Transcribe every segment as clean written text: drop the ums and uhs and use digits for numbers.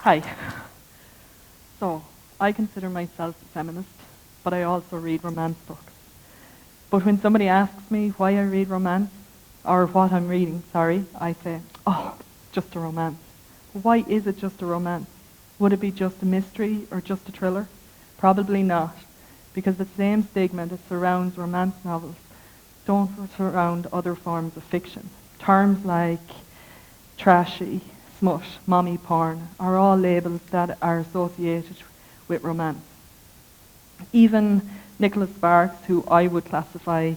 Hi. So, I consider myself a feminist, but I also read romance books. But when somebody asks me why I read romance, or what I'm reading, I say, oh, it's just a romance. Why is it just a romance? Would it be just a mystery or just a thriller? Probably not, because the same stigma that surrounds romance novels don't surround other forms of fiction. Terms like trashy, smut, mommy porn are all labels that are associated with romance. Even Nicholas Sparks, who I would classify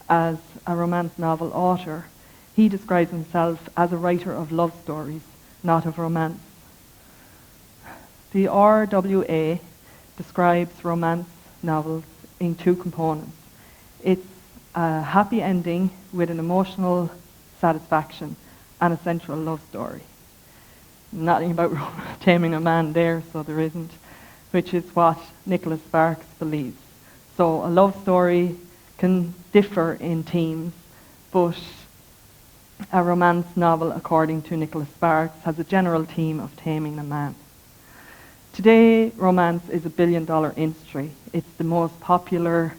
as a romance novel author, he describes himself as a writer of love stories, not of romance. The RWA describes romance novels in two components. It's a happy ending with an emotional satisfaction and a central love story. Nothing about taming a man there, so there isn't, which is what Nicholas Sparks believes. So a love story can differ in themes, but a romance novel, according to Nicholas Sparks, has a general theme of taming a man. Today, romance is $1 billion industry. It's the most popular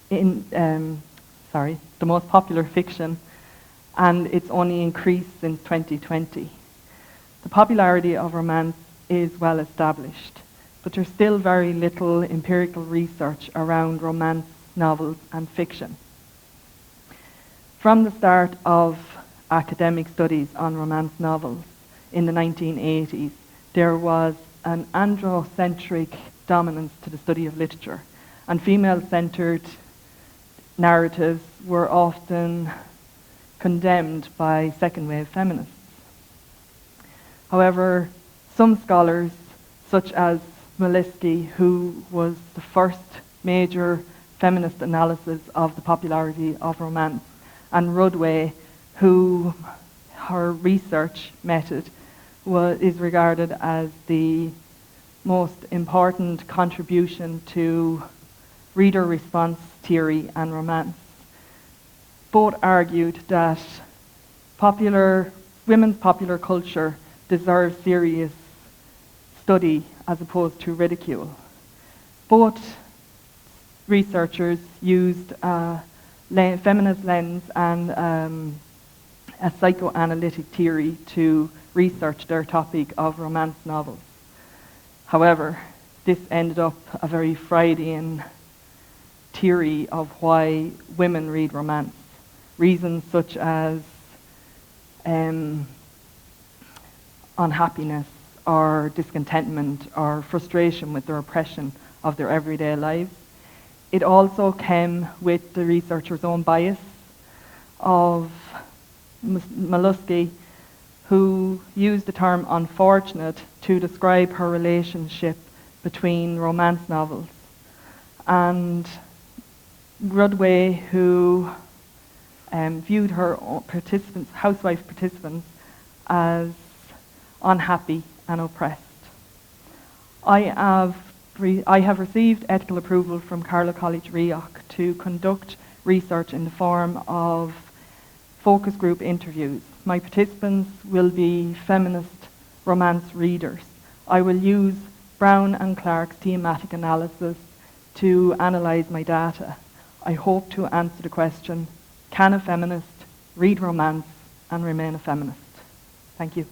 the most popular fiction, and it's only increased since 2020. The popularity of romance is well established, but there's still very little empirical research around romance novels and fiction. From the start of academic studies on romance novels in the 1980s, there was an androcentric dominance to the study of literature, and female-centered narratives were often condemned by second-wave feminists. However, some scholars, such as Milisky, who was the first major feminist analysis of the popularity of romance, and Rudway, who her research method is regarded as the most important contribution to reader response theory and romance, both argued that women's popular culture deserves serious study as opposed to ridicule. Both researchers used a feminist lens and a psychoanalytic theory to research their topic of romance novels. However, this ended up a very Freudian theory of why women read romance. Reasons such as unhappiness or discontentment or frustration with the oppression of their everyday lives. It also came with the researcher's own bias of Milisky, who used the term unfortunate to describe her relationship between romance novels, and Rudway, who viewed her housewife participants as unhappy and oppressed. I have received ethical approval from Carlow College REOC to conduct research in the form of focus group interviews. My participants will be feminist romance readers. I will use Brown and Clark's thematic analysis to analyse my data. I hope to answer the question, can a feminist read romance and remain a feminist? Thank you.